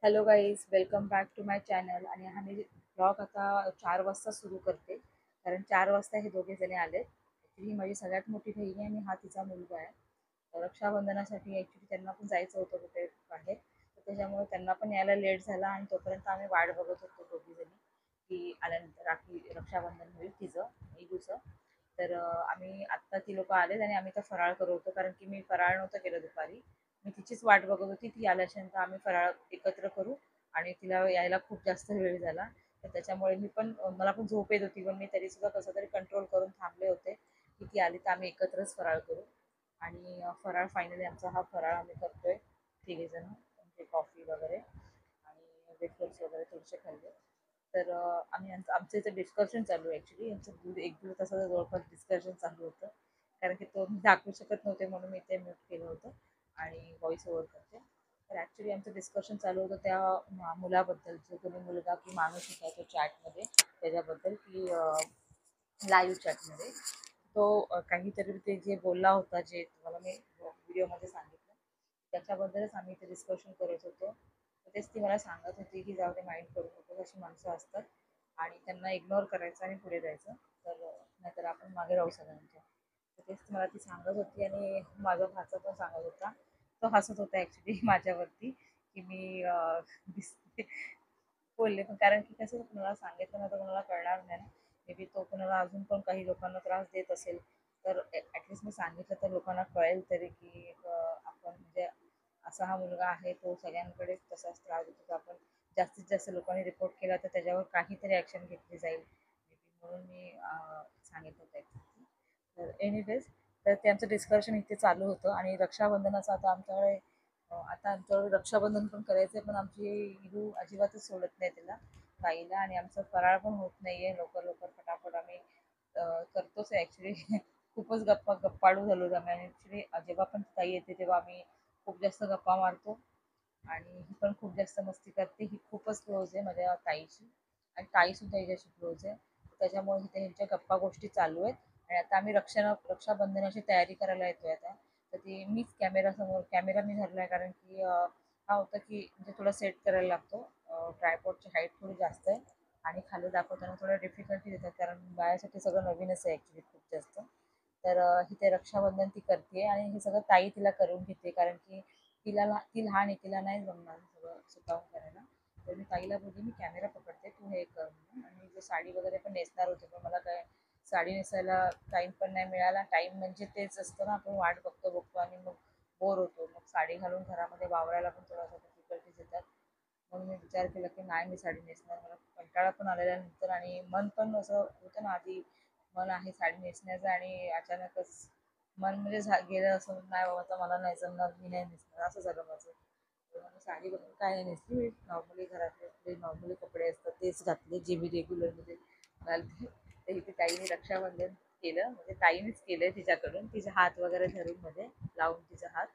Hello guys, welcome back to my channel. आणि हा मी blog आता 4 वाजता सुरू करते, कारण 4 वाजता हे दोघे जणी आलेत. ॲक्च्युली ही माझी सगळ्यात मोठी बहीण आहे आणि हा तिचा मुलगा आहे. रक्षाबंधनासाठी ॲक्च्युली त्यांना पण जायचं होतं कुठे बाहेर, तर त्याच्यामुळे त्यांना पण यायला लेट झाला आणि तोपर्यंत आम्ही वाट बघत होतो दोघी जणी की आल्यानंतर राखी रक्षाबंधन होईल तिचं इगूचं. तर आम्ही आत्ता ती लोकं आलेत आणि आम्ही तर फराळ करत होतो, कारण की मी फराळ नव्हतं केलं दुपारी. मी तिचीच वाट बघत होती, ती आल्याच्यानंतर आम्ही फराळ एकत्र करू. आणि तिला यायला खूप जास्त वेळ झाला, तर त्याच्यामुळे मी पण मला पण झोप येत होती, पण मी तरीसुद्धा कसं तरी कंट्रोल करून थांबले होते की ती आली तर आम्ही एकत्रच फराळ करू. आणि फराळ फायनली आमचा हा फराळ आम्ही करतोय तिघेजण, म्हणजे कॉफी वगैरे आणि वेफर्स वगैरे थोडेसे खाल्ले. तर आम्ही आमचं इथं डिस्कशन चालू आहे. ॲक्च्युली यांचं एक दीड तासाचं जवळपास डिस्कशन चालू होतं, कारण की तो मी दाखवू शकत नव्हते म्हणून मी ते म्यूट केलं होतं आणि व्हॉइस ओव्हर करते. तर ॲक्च्युली आमचं डिस्कशन चालू होतं त्या मुलाबद्दल, जो कोणी मुलगा की माणूस होता तो चॅटमध्ये, त्याच्याबद्दल की लाईव्ह चॅटमध्ये तो काहीतरी ते जे बोलला होता, जे तुम्हाला मी व्हिडिओमध्ये सांगितलं, त्याच्याबद्दलच आम्ही इथे डिस्कशन करत होतो. तर तेच ती मला सांगत होती की जाऊ दे, माइंड करू नको, अशी माणसं असतात आणि त्यांना इग्नोर करायचं आणि पुढे जायचं. तर नाहीतर आपण मागे राहू सगळ्यांच्या. तर तेच मला ती सांगत होती आणि माझा भाचा पण सांगत होता. तो हसत होता ॲक्च्युली माझ्यावरती की मी दिसते बोलले, पण कारण की कसं कुणाला सांगितलं ना तर कुणाला कळणार नाही ना. मे बी तो कुणाला अजून पण काही लोकांना त्रास देत असेल, तर ॲटलिस्ट मी सांगितलं तर लोकांना कळेल तरी की आपण म्हणजे असा हा मुलगा आहे, तो सगळ्यांकडे तसाच त्रास देतो, तर आपण जास्तीत जास्त लोकांनी रिपोर्ट केला तर त्याच्यावर काहीतरी ॲक्शन घेतली जाईल मे बी, म्हणून मी सांगितलं होतं ॲक्च्युली. तर एनिवेज, तर ते आमचं डिस्कशन इथे चालू होतं आणि रक्षाबंधनाचं आता आमच्याकडे रक्षाबंधन पण करायचं आहे, पण आमची इरू अजिबातच सोडत नाही तिला, ताईला. आणि आमचं फराळ पण होत नाही आहे लवकर लवकर, फटाफट आम्ही करतोच आहे ॲक्च्युली. खूपच गप्पाळू झालो आम्ही. आणि ॲक्च्युली जेव्हा पण ताई येते तेव्हा आम्ही खूप जास्त गप्पा मारतो आणि ही पण खूप जास्त मस्ती करते. ही खूपच क्लोज आहे माझ्या ताईची आणि ताईसुद्धा हिच्याशी क्लोज आहे. त्याच्यामुळे इथे ह्यांच्या गप्पा गोष्टी चालू आहेत. आणि आता आम्ही रक्षाबंधनाची तयारी करायला येतोय आता. तर ती मीच कॅमेरा मी धरलाय, कारण की काय होतं की म्हणजे थोडं सेट करायला लागतो. ट्रायपॉडची हाईट थोडी जास्त आहे आणि खाली दाखवताना थोडं डिफिकल्टी देतात, कारण बायासाठी सगळं नवीनच आहे ॲक्च्युली खूप जास्त. तर इथे रक्षाबंधन ती करते आणि हे सगळं ताई तिला करून घेते, कारण की ती लहान आहे, तिला नाही जमणार सगळं स्वतःहून करायला. तर मी ताईला बोलली, मी कॅमेरा पकडते, तू हे कर म्हणून. आणि जे साडी वगैरे पण नेसणार होते, पण मला काय साडी नेसायला टाईम पण नाही मिळाला. टाईम म्हणजे तेच असतं ना, आपण वाट बघतो बघतो आणि मग बोर होतो. मग साडी घालून घरामध्ये वावरायला पण थोडासा डिफिकल्टीज येतात. म्हणून मी विचार केला की नाही, मी साडी नेसणार. मला कंटाळा पण आलेला नंतर आणि मन पण असं होतं ना, आधी मन आहे साडी नेसण्याचं आणि अचानकच मन म्हणजे गेलं असं, नाही बाबा आता मला नाही जमणार, मी नाही नेसणार, असं झालं माझं. तर मग मी साडी बघून काय नाही नेसली, मी नॉर्मली घरातले जे नॉर्मली कपडे असतात तेच घातले, जे मी रेग्युलरमध्ये घालते. तर इथे ताईने रक्षाबंधन केलं, म्हणजे ताईनेच केलंय तिच्याकडून, तिचे हात वगैरे धरून मध्ये लावून तिचा हात.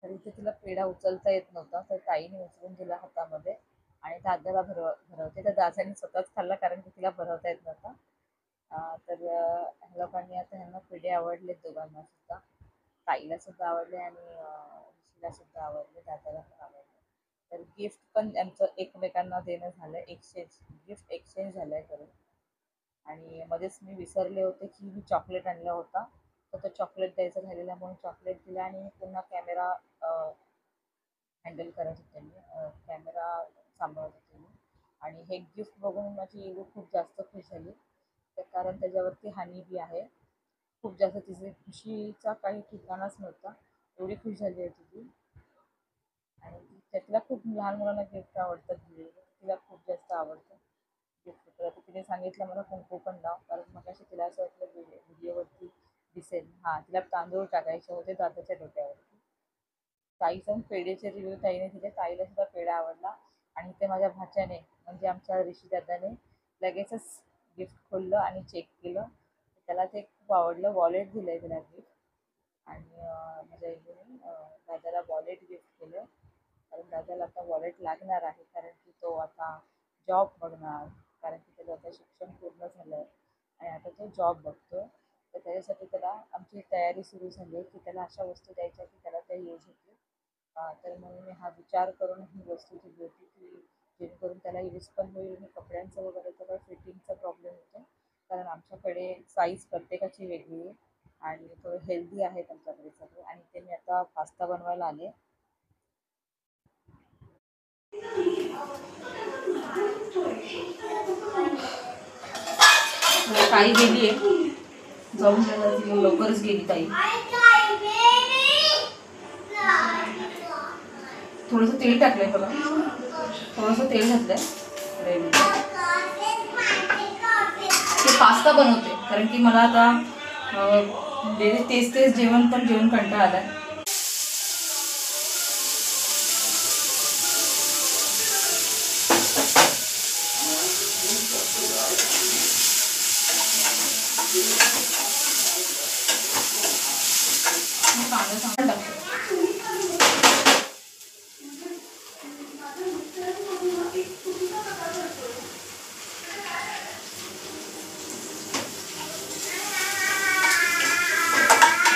तर इथे तिला पेढा उचलता येत नव्हता, तर ताईने उचलून दिला हातामध्ये आणि दादाला भरवते. तर दादाने स्वतःच खाल्ला, कारण की तिला भरवता येत नव्हता. तर ह्या लोकांनी आता ह्यांना पेढे आवडले दोघांना सुद्धा, ताईला सुद्धा आवडले आणि ऋषीला सुद्धा आवडले, दादाला पण आवडले. तर गिफ्ट पण आमचं एकमेकांना देणं झालं, गिफ्ट एक्सचेंज झालंय करून. आणि मध्येच मी विसरले होते की मी चॉकलेट आणला होता, तर तो चॉकलेट द्यायचं राहिलेला म्हणून चॉकलेट दिला आणि पुन्हा कॅमेरा हँडल करत होते मी, कॅमेरा सांभाळत होते मी. आणि हे गिफ्ट बघून माझी इगो खूप जास्त खुश झाली, तर कारण त्याच्यावरती हनी बी आहे. खूप जास्त तिचे खुशीचा काही ठिकाणाच नव्हता, एवढी खुश झाली होती ती. आणि त्यातला खूप लहान मुलांना गिफ्ट आवडतात दिलेले, तिला खूप जास्त आवडतं गिफ्ट. तर आता तिने सांगितलं मला कुंकू पण लाव, कारण मगाशी तिला असं वाटलं व्हिडिओवरती दिसेल. हां, तिला तांदूळ टाकायचे होते दादाच्या डोक्यावरती. ताईचा पेढेचे रिव्ह्यू ताईने दिले, ताईला सुद्धा पेढा आवडला. आणि ते माझ्या भाच्याने, म्हणजे आमच्या ऋषी दादाने लगेचच गिफ्ट खोललं आणि चेक केलं, त्याला ते खूप आवडलं. वॉलेट दिलंय तिला गिफ्ट. आणि माझ्या आईने दादाला वॉलेट गिफ्ट केलं, कारण दादाला आता वॉलेट लागणार आहे, कारण की तो आता जॉब बघणार, कारण की त्याचं आता शिक्षण पूर्ण झालं आहे आणि आता तो जॉब बघतो. तर त्याच्यासाठी त्याला आमची तयारी सुरू झाली आहे की त्याला अशा वस्तू द्यायच्या की त्याला त्या यूज होतील. तर म्हणून मी हा विचार करून ही वस्तू दिली होती की जेणेकरून त्याला यूज पण होईल आणि कपड्यांचं वगैरे तर फिटिंगचा प्रॉब्लेम होतो, कारण आमच्याकडे साईज प्रत्येकाची वेगळी आहे आणि थोडं हेल्दी आहेत आमच्याकडे सगळे. आणि ते मी आता पास्ता बनवायला आले. ताई गेली आहे, जाऊन लवकरच गेली ताई. थोडंसं तेल टाकलंय बघा, थोडंसं तेल घातलंय. ते पास्ता बनवते कारण की मला आता तेच तेच जेवण पण जेवण कंटाळा आलाय. कांदा चांगला टाकते.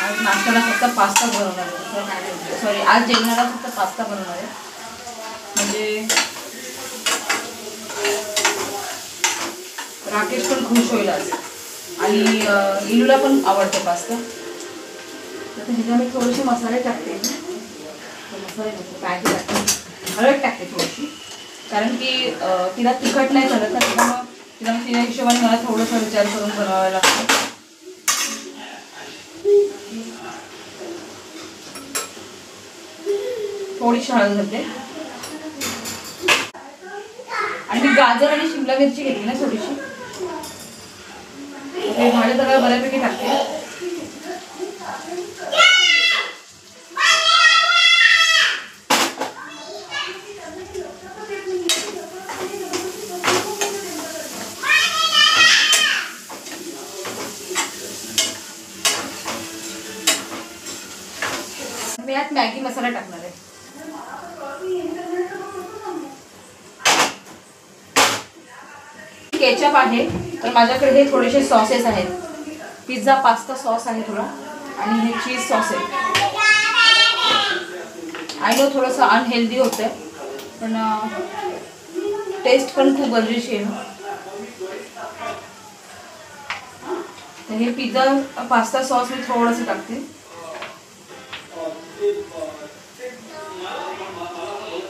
आज नाश्त्याला फक्त पास्ता बनवणार आहे, सॉरी आज जेवणाला फक्त पास्ता बनवणार आहे. म्हणजे राकेश पण खुश होईल आज आणि इलूला पण आवडते पास्ता. तर ह्याच्या मी थोडेसे मसाले टाकते. मसाले काय टाकते, हळद टाकते थोडीशी, कारण की तिला तिखट नाही झालं तर तिला तिच्या हिशोबाने मला थोडंसं विचार करून बनवावं लागतं. थोडीशी हळद घालते आणि मी गाजर आणि शिमला मिरची घेतली ना थोडीशी, हे भाज्या सगळ्या बऱ्यापैकी टाकते. मी यात मॅगी मसाला टाकणार आहे. केचप आहे, तर माझ्याकडे हे थोडेसे सॉसेस आहेत. पिझ्झा पास्ता सॉस आहे थोडा, आणि हे चीज सॉस आहे. आय नो थोडंसं अनहेल्दी होतं, पण टेस्ट पण खूप गरजेची आहे. तर हे पिझ्झा पास्ता सॉस मी थोडंसं टाकते,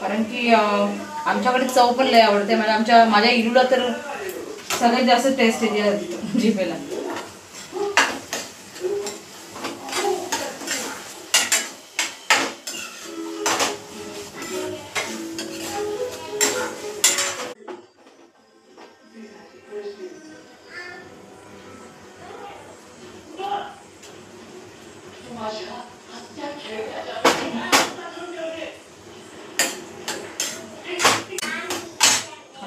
कारण की आमच्याकडे चव पण लय आवडते. म्हणजे माझ्या इलूला तर सगळ्यात जास्त टेस्ट येते जिभेला.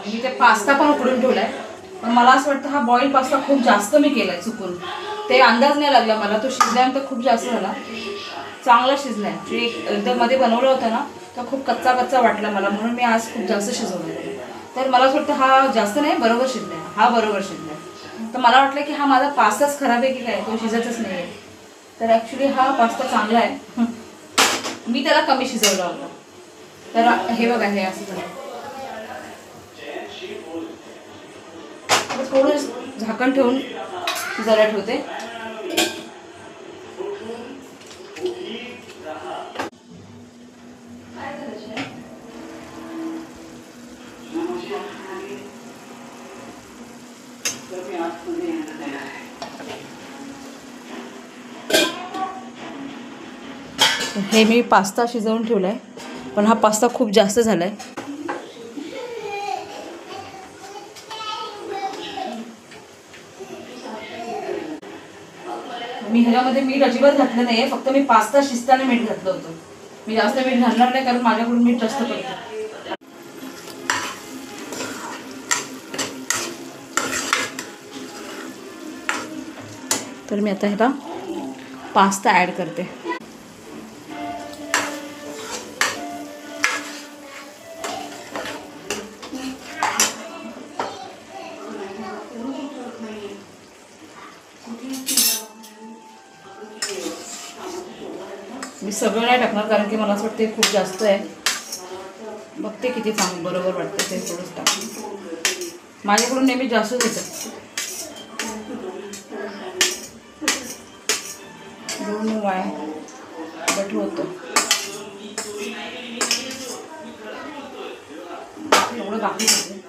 मी ते पास्ता पण उकडून ठेवलाय, पण मला असं वाटतं हा बॉईल पास्ता खूप जास्त मी केलाय चुकून. ते अंदाज नाही लागला मला, तो शिजल्यानंतर खूप जास्त झाला. चांगला शिजलाय, एकदम मध्ये बनवलं होतं ना तर खूप कच्चा कच्चा वाटला मला, म्हणून मी आज खूप जास्त शिजवलं. तर मला असं वाटतं हा जास्त नाही, बरोबर शिजलाय, हा बरोबर शिजलाय. तर मला वाटलं की हा माझा पास्ताच खराब आहे की काय, तो शिजतच नाही आहे. तर ॲक्च्युली हा पास्ता चांगला आहे, मी त्याला कमी शिजवला होता. तर हे बघा, हे असं झालं. थोडं झाकण ठेवून शिजायला ठेवते. हे मी पास्ता शिजवून ठेवलाय, पण हा पास्ता खूप जास्त झालाय. मी ह्याच्यामध्ये मीठ अजिबात घातलं नाहीये, फक्त मी पास्ता शिजताना मीठ घातलं होतं. मी जास्त मीठ घालणार नाही, कारण माझ्याकडून मीठ जास्त पडतं. तर मी आता ह्याला पास्ता ॲड करते. मी मी सगळं नाही टाकणार कारण की मला असं वाटतं खूप जास्त आहे. बघते किती बरोबर वाटतं ते थोडंच टाकते. माझ्याकडून नेहमी जास्तच येतं. डोंट नो वाय बट होतं. एवढं बाकी होतं.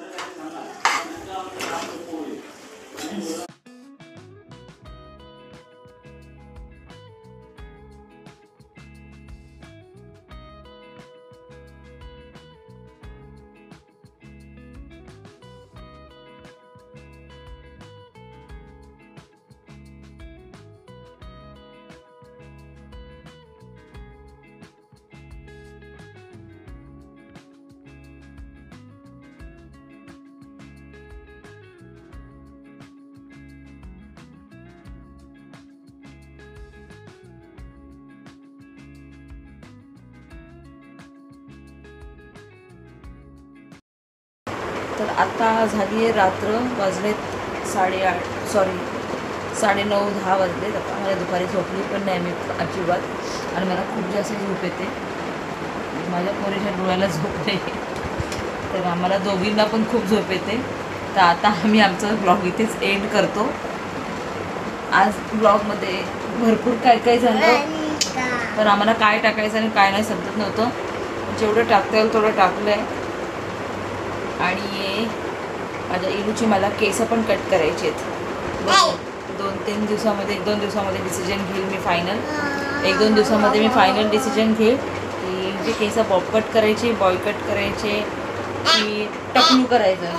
तर आता झाली आहे रात्र, वाजलेत 9:30 वाजलेत. आता मला दुपारी झोपली पण नाही मी अजिबात, आणि मला खूप जास्त झोप येते. माझ्या पोरीच्या डोळ्याला झोप नाही, तर आम्हाला दोघींना पण खूप झोप येते. तर आता आम्ही आमचा ब्लॉग इथेच एंड करतो. आज ब्लॉगमध्ये भरपूर काय झालं, तर आम्हाला काय टाकायचं आणि काय नाही समजत नव्हतं. जेवढं टाकता येईल तेवढं टाकलं आहे. आणि माझ्या इलूची मला केस पण कट करायचे आहेत. 1-2 दिवसामध्ये डिसिजन घेईल मी फायनल. 1-2 दिवसामध्ये मी फायनल डिसिजन घेईल की जे केस बॉब कट करायचे, बॉय कट करायचे की टकलू करायचं.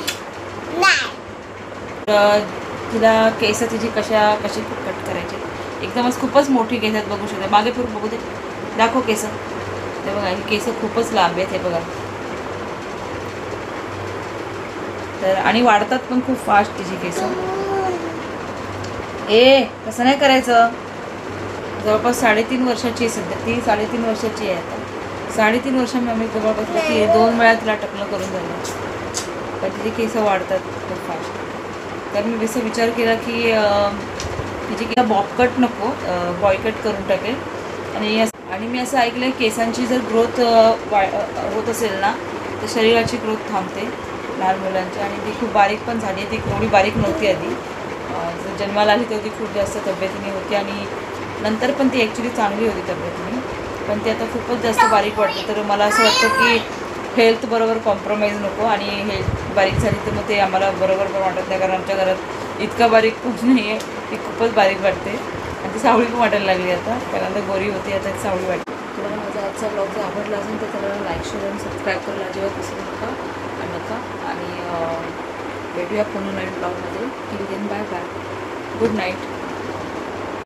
तिला केस तिची कशी कट करायचे. एकदमच खूपच मोठी केस आहेत, बघू शकता. मागे फिरून बघू दे, दाखव केस. ते बघा, ही केस खूपच लांब आहेत, हे बघा. तर आणि वाढतात पण खूप फास्ट तिची केस. तसं नाही करायचं. जवळपास 3.5 वर्षाची आहे सध्या ती. 3.5 वर्षाची आहे आता. 3.5 वर्षांनी आम्ही जवळपास 2 वेळा तिला टकलं करून झालं, पण तिची केस वाढतात खूप फास्ट. तर मी असं विचार केला की तिची केस बॉबकट नको, बॉयकट करून टाकेल. आणि मी असं ऐकलं केसांची जर ग्रोथ होत असेल ना, तर शरीराची ग्रोथ थांबते लहान मुलांची. आणि ती खूप बारीक पण झाली आहे. ती एवढी बारीक नव्हती आधी. जन्माला आली तेव्हा ती खूप जास्त तब्येतीने होती, आणि नंतर पण ती ॲक्च्युली चांगली होती तब्येतीने, पण ती आता खूपच जास्त बारीक वाटते. तर मला असं वाटतं की हेल्थ बरोबर कॉम्प्रोमाइज नको, आणि हेल्थ बारीक झाली तर मग ते आम्हाला बरोबर पण वाटत नाही, कारण आमच्या घरात इतका बारीक कोण नाही आहे. ती खूपच बारीक वाटते, आणि ती सावळी पण वाटायला लागली आता. पहिल्यांदा गोरी होती, आता ती सावळी वाटते. तुम्हाला माझा आजचा ब्लॉग जर आवडला असेल तर त्याला लाईक, शेअर आणि सबस्क्राईब करायला अजिबात विसरू नका. आणि भेटूया पुन्हा नवीन ब्लॉगमध्ये. Till then bye bye, good night.